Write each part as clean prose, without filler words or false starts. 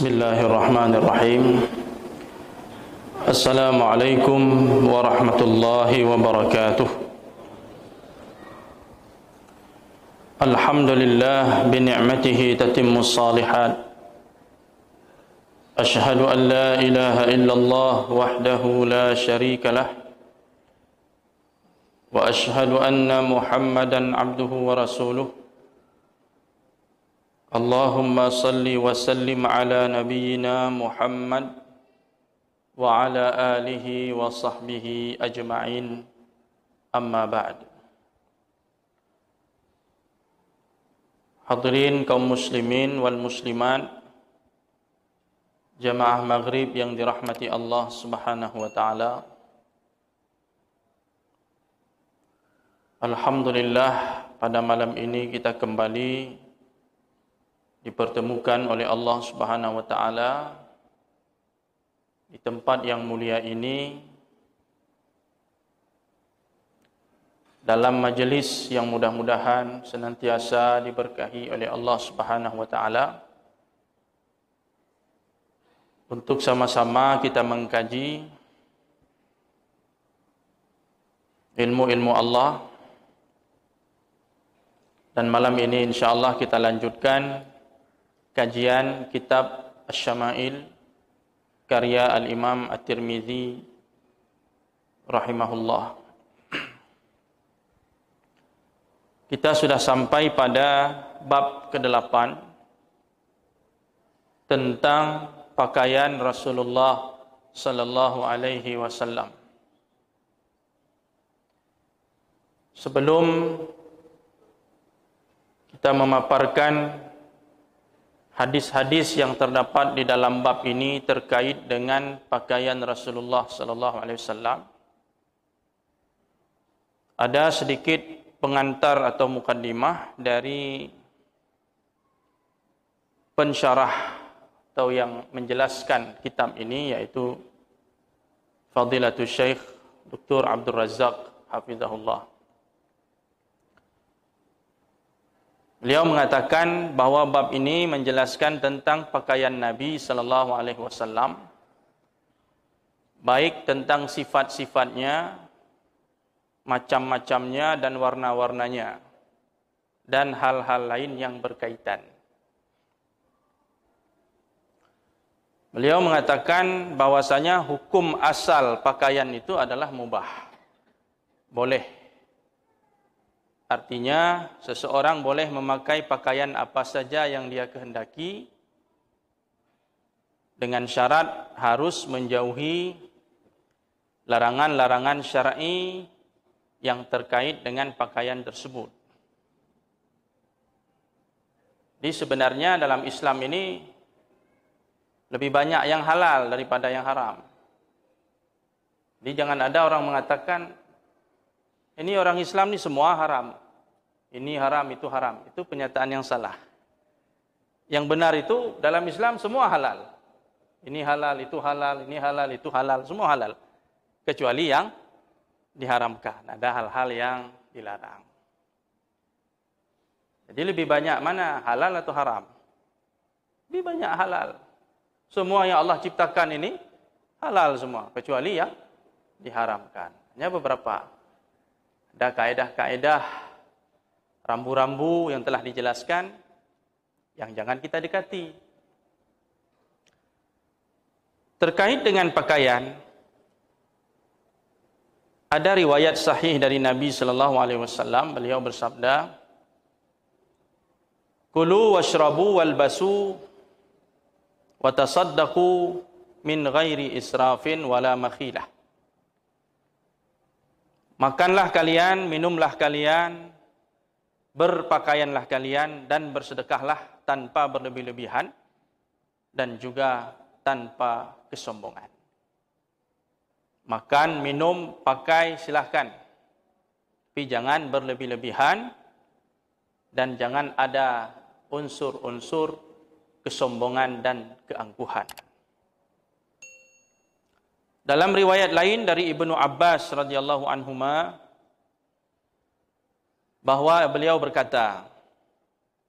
Bismillahirrahmanirrahim. Assalamualaikum warahmatullahi wabarakatuh. Alhamdulillah bini'matihi tatimmus salihat. Ashhadu an la ilaha illallah wahdahu la syarika lah. Wa ashhadu anna Muhammadan abduhu wa rasuluh. Allahumma salli wa sallim ala nabiyyina Muhammad wa ala alihi wa sahbihi ajma'in, amma ba'd. Hadirin kaum muslimin wal muslimat, jamaah maghrib yang dirahmati Allah subhanahu wa ta'ala. Alhamdulillah, pada malam ini kita kembali dipertemukan oleh Allah Subhanahu wa taala di tempat yang mulia ini dalam majelis yang mudah-mudahan senantiasa diberkahi oleh Allah Subhanahu wa taala untuk sama-sama kita mengkaji ilmu-ilmu Allah. Dan malam ini insyaallah kita lanjutkan kajian kitab Asy-Syama'il karya Al-Imam At-Tirmidzi rahimahullah. Kita sudah sampai pada bab ke-8 tentang pakaian Rasulullah sallallahu alaihi wasallam. Sebelum kita memaparkan hadis-hadis yang terdapat di dalam bab ini terkait dengan pakaian Rasulullah sallallahu alaihi wasallam, ada sedikit pengantar atau mukaddimah dari pensyarah atau yang menjelaskan kitab ini, yaitu Fadilatul Syekh Dr. Abdul Razak hafizahullah. Beliau mengatakan bahawa bab ini menjelaskan tentang pakaian Nabi sallallahu alaihi wasallam, baik tentang sifat-sifatnya, macam-macamnya dan warna-warnanya, dan hal-hal lain yang berkaitan. Beliau mengatakan bahwasanya hukum asal pakaian itu adalah mubah, boleh. Artinya, seseorang boleh memakai pakaian apa saja yang dia kehendaki dengan syarat harus menjauhi larangan-larangan syar'i yang terkait dengan pakaian tersebut. Jadi sebenarnya dalam Islam ini lebih banyak yang halal daripada yang haram. Jadi jangan ada orang mengatakan ini orang Islam ni semua haram. Ini haram, itu haram. Itu pernyataan yang salah. Yang benar itu dalam Islam semua halal. Ini halal, itu halal, ini halal, itu halal. Semua halal. Kecuali yang diharamkan. Ada hal-hal yang dilarang. Jadi lebih banyak mana? Halal atau haram? Lebih banyak halal. Semua yang Allah ciptakan ini halal semua. Kecuali yang diharamkan. Hanya beberapa. Ada kaedah-kaedah rambu-rambu yang telah dijelaskan yang jangan kita dekati. Terkait dengan pakaian, ada riwayat sahih dari Nabi sallallahu alaihi wasallam. Beliau bersabda, "Kulu washrabu walbasu wa tasaddaqu min ghairi israfin wala makhilah." Makanlah kalian, minumlah kalian, berpakaianlah kalian, dan bersedekahlah tanpa berlebih-lebihan dan juga tanpa kesombongan. Makan, minum, pakai silahkan, tapi jangan berlebih-lebihan dan jangan ada unsur-unsur kesombongan dan keangkuhan. Dalam riwayat lain dari Ibnu Abbas radhiyallahu anhuma, bahwa beliau berkata,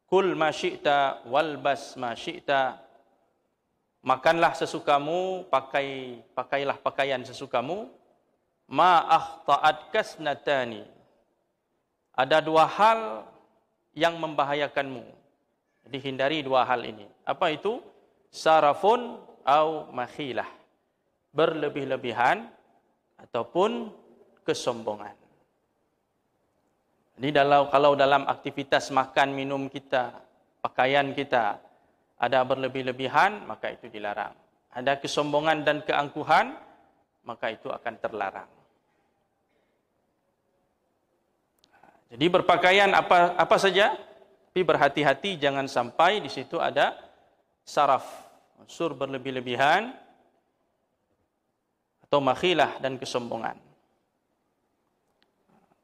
"Kul ma syi'ta walbas ma syi'ta makanlah sesukamu, pakailah pakaian sesukamu. Ma akhta'at kasnatani. Ada dua hal yang membahayakanmu. Jadi hindari dua hal ini. Apa itu? Sarafun au makhilah. Berlebih-lebihan ataupun kesombongan. Jadi kalau dalam aktivitas makan minum kita, pakaian kita ada berlebih-lebihan, maka itu dilarang. Ada kesombongan dan keangkuhan, maka itu akan terlarang. Jadi berpakaian apa saja, tapi berhati-hati jangan sampai di situ ada saraf, unsur berlebih-lebihan atau makhilah dan kesombongan.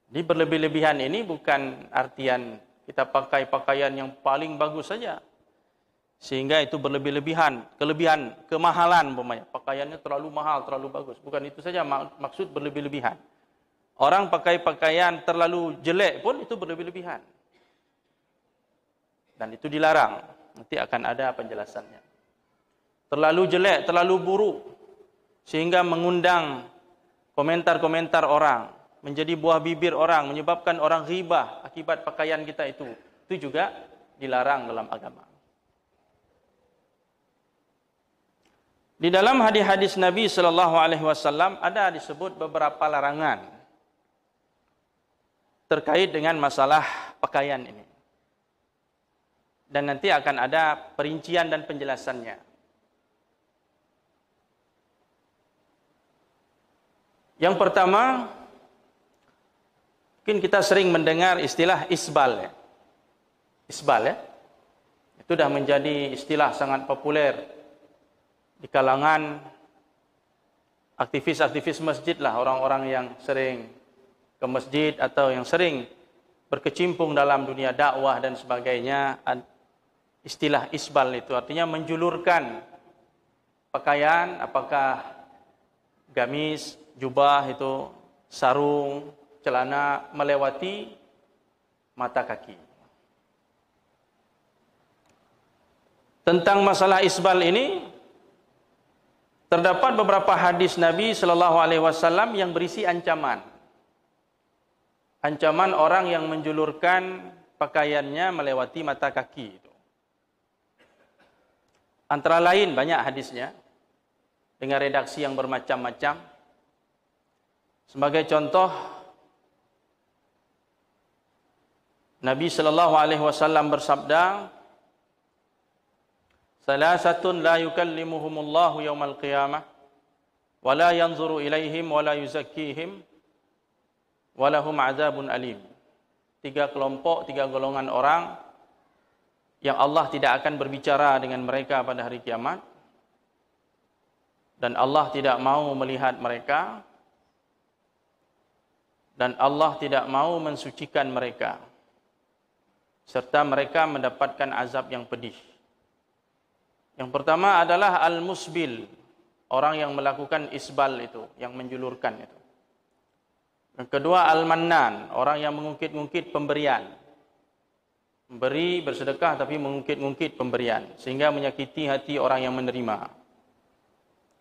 Jadi berlebih-lebihan ini bukan artian kita pakai pakaian yang paling bagus saja, sehingga itu berlebih-lebihan, kemahalan umpamanya, pakaiannya terlalu mahal, terlalu bagus. Bukan itu saja maksud berlebih-lebihan. Orang pakai pakaian terlalu jelek pun itu berlebih-lebihan. Dan itu dilarang. Nanti akan ada penjelasannya. Terlalu jelek, terlalu buruk, sehingga mengundang komentar-komentar orang, menjadi buah bibir orang, menyebabkan orang ghibah akibat pakaian kita itu. Itu juga dilarang dalam agama. Di dalam hadis-hadis Nabi SAW ada disebut beberapa larangan terkait dengan masalah pakaian ini. Dan nanti akan ada perincian dan penjelasannya. Yang pertama, mungkin kita sering mendengar istilah isbal. Ya. Isbal ya. Itu sudah menjadi istilah sangat populer di kalangan aktivis-aktivis masjid lah, orang-orang yang sering ke masjid atau yang sering berkecimpung dalam dunia dakwah dan sebagainya. Istilah isbal itu artinya menjulurkan pakaian, apakah gamis, jubah itu, sarung, celana melewati mata kaki. Tentang masalah isbal ini terdapat beberapa hadis Nabi SAW yang berisi ancaman. Ancaman orang yang menjulurkan pakaiannya melewati mata kaki itu. Antara lain banyak hadisnya dengan redaksi yang bermacam-macam. Sebagai contoh, Nabi SAW bersabda, "Salasatun la yukallimuhumullahu yaumal qiyamah wa la yanzuru ilaihim wa la yuzakkihim walahum azabun alim." Tiga kelompok, tiga golongan orang yang Allah tidak akan berbicara dengan mereka pada hari kiamat, dan Allah tidak mau melihat mereka, dan Allah tidak mau mensucikan mereka, serta mereka mendapatkan azab yang pedih. Yang pertama adalah al-musbil, orang yang melakukan isbal itu, yang menjulurkan itu. Yang kedua al-mannan, orang yang mengungkit-ungkit pemberian. Memberi, bersedekah tapi mengungkit-ungkit pemberian sehingga menyakiti hati orang yang menerima.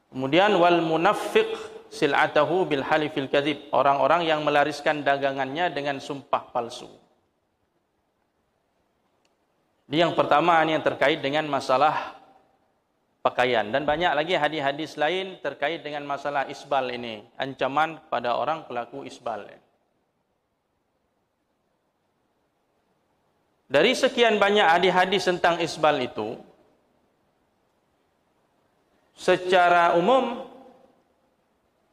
Kemudian wal munaffiq sil'atahu bil halifil kadzib, orang-orang yang melariskan dagangannya dengan sumpah palsu. Jadi yang pertama ini yang terkait dengan masalah pakaian, dan banyak lagi hadis-hadis lain terkait dengan masalah isbal ini, ancaman pada orang pelaku isbal. Dari sekian banyak hadis-hadis tentang isbal itu, secara umum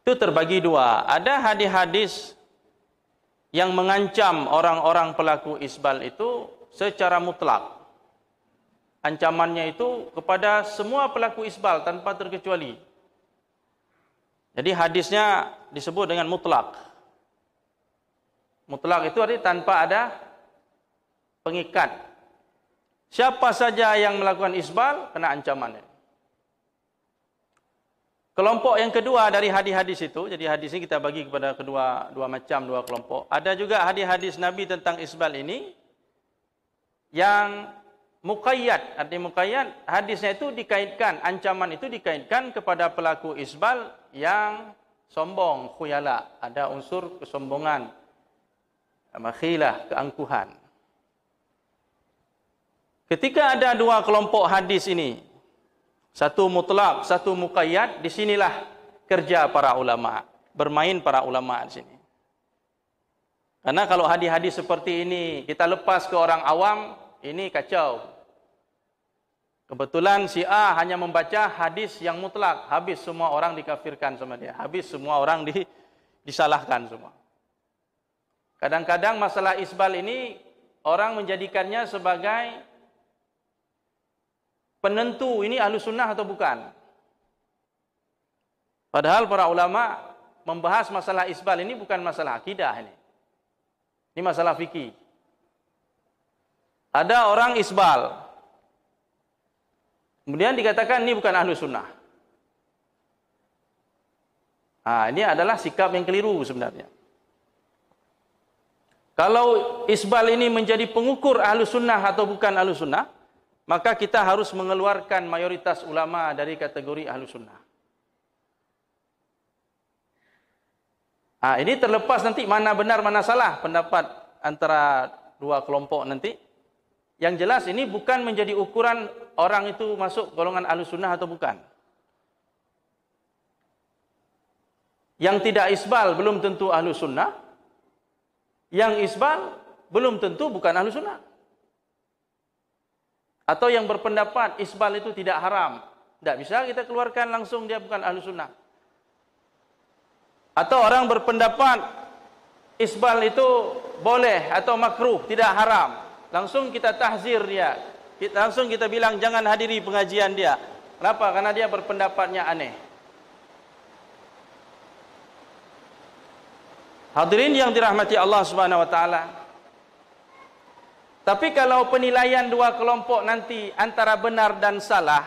itu terbagi dua. Ada hadis-hadis yang mengancam orang-orang pelaku isbal itu secara mutlak. Ancamannya itu kepada semua pelaku isbal tanpa terkecuali. Jadi hadisnya disebut dengan mutlak. Mutlak itu artinya tanpa ada pengikat. Siapa saja yang melakukan isbal kena ancamannya. Kelompok yang kedua dari hadis-hadis itu, jadi hadis ini kita bagi kepada dua macam, dua kelompok. Ada juga hadis-hadis Nabi tentang isbal ini yang muqayyad. Artinya muqayyad, hadisnya itu dikaitkan, ancaman itu dikaitkan kepada pelaku isbal yang sombong, khuyala. Ada unsur kesombongan, makhilah, keangkuhan. Ketika ada dua kelompok hadis ini, satu mutlak, satu muqayyad, disinilah kerja para ulama, bermain para ulama di sini. Karena kalau hadis-hadis seperti ini kita lepas ke orang awam, ini kacau. Kebetulan si A hanya membaca hadis yang mutlak, habis semua orang dikafirkan sama dia, habis semua orang disalahkan semua. Kadang-kadang masalah isbal ini orang menjadikannya sebagai penentu ini ahlu sunnah atau bukan. Padahal para ulama membahas masalah isbal ini bukan masalah akidah ini. Ini masalah fikih. Ada orang isbal, kemudian dikatakan ini bukan ahlu sunnah. Ini adalah sikap yang keliru sebenarnya. Kalau isbal ini menjadi pengukur ahlu sunnah atau bukan ahlu sunnah, maka kita harus mengeluarkan mayoritas ulama dari kategori ahlu sunnah. Ini terlepas nanti mana benar mana salah pendapat antara dua kelompok nanti. Yang jelas ini bukan menjadi ukuran orang itu masuk golongan ahlu sunnah atau bukan. Yang tidak isbal belum tentu ahlu sunnah. Yang isbal belum tentu bukan ahlu sunnah. Atau yang berpendapat isbal itu tidak haram. Tidak bisa kita keluarkan langsung dia bukan ahlu sunnah. Atau orang berpendapat isbal itu boleh atau makruh, tidak haram. Langsung kita tahzir dia. Langsung kita bilang jangan hadiri pengajian dia. Kenapa? Karena dia berpendapatnya aneh. Hadirin yang dirahmati Allah Subhanahu wa taala. Tapi kalau penilaian dua kelompok nanti antara benar dan salah,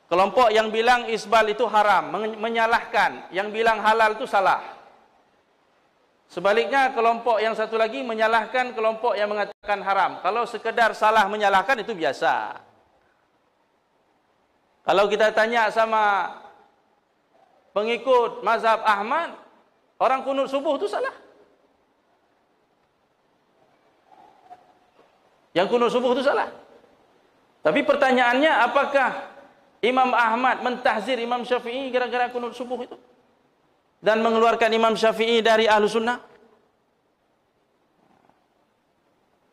kelompok yang bilang isbal itu haram, menyalahkan, yang bilang halal itu salah. Sebaliknya kelompok yang satu lagi menyalahkan kelompok yang mengatakan haram. Kalau sekedar salah menyalahkan itu biasa. Kalau kita tanya sama pengikut mazhab Ahmad, orang kunut subuh itu salah. Yang kunut subuh itu salah. Tapi pertanyaannya, apakah Imam Ahmad mentahzir Imam Syafi'i gara-gara kunut subuh itu? Dan mengeluarkan Imam Syafi'i dari ahlu sunnah?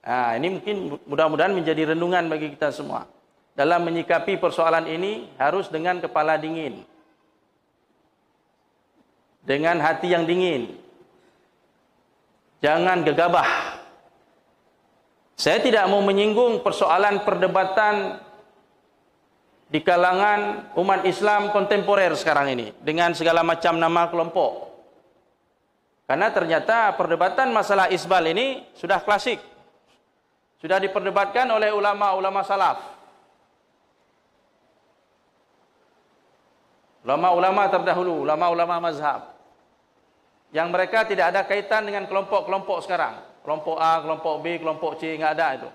Ini mungkin mudah-mudahan menjadi renungan bagi kita semua. Dalam menyikapi persoalan ini harus dengan kepala dingin. Dengan hati yang dingin. Jangan gegabah. Saya tidak mau menyinggung persoalan perdebatan di kalangan umat Islam kontemporer sekarang ini dengan segala macam nama kelompok. Karena ternyata perdebatan masalah isbal ini sudah klasik. Sudah diperdebatkan oleh ulama-ulama salaf. Ulama-ulama terdahulu, ulama-ulama mazhab. Yang mereka tidak ada kaitan dengan kelompok-kelompok sekarang. Kelompok A, kelompok B, kelompok C, enggak ada itu.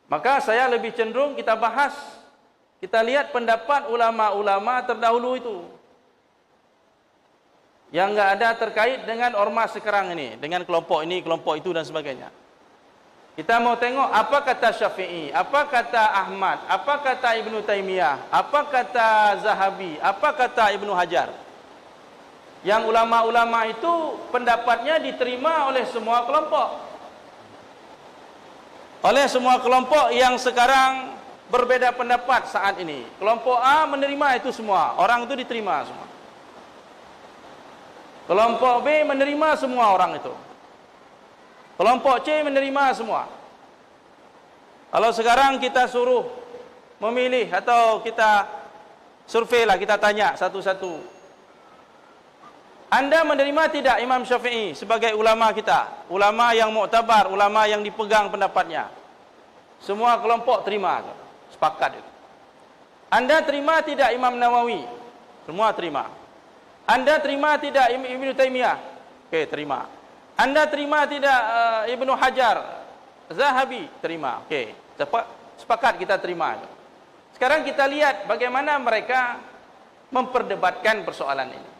Maka saya lebih cenderung kita bahas, kita lihat pendapat ulama-ulama terdahulu itu. Yang enggak ada terkait dengan ormas sekarang ini, dengan kelompok ini, kelompok itu dan sebagainya. Kita mau tengok apa kata Syafi'i, apa kata Ahmad, apa kata Ibnu Taimiyah, apa kata Zahabi, apa kata Ibnu Hajar. Yang ulama-ulama itu pendapatnya diterima oleh semua kelompok. Oleh semua kelompok yang sekarang berbeda pendapat saat ini. Kelompok A menerima itu semua, orang itu diterima semua. Kelompok B menerima semua orang itu. Kelompok C menerima semua. Kalau sekarang kita suruh memilih atau kita survei lah, kita tanya satu-satu. Anda menerima tidak Imam Syafi'i sebagai ulama kita? Ulama yang muktabar, ulama yang dipegang pendapatnya. Semua kelompok terima. Sepakat itu. Anda terima tidak Imam Nawawi? Semua terima. Anda terima tidak Ibnu Taimiyah? Oke, terima. Anda terima tidak Ibnu Hajar? Zahabi, terima. Okey, sepakat kita terima itu. Sekarang kita lihat bagaimana mereka memperdebatkan persoalan ini.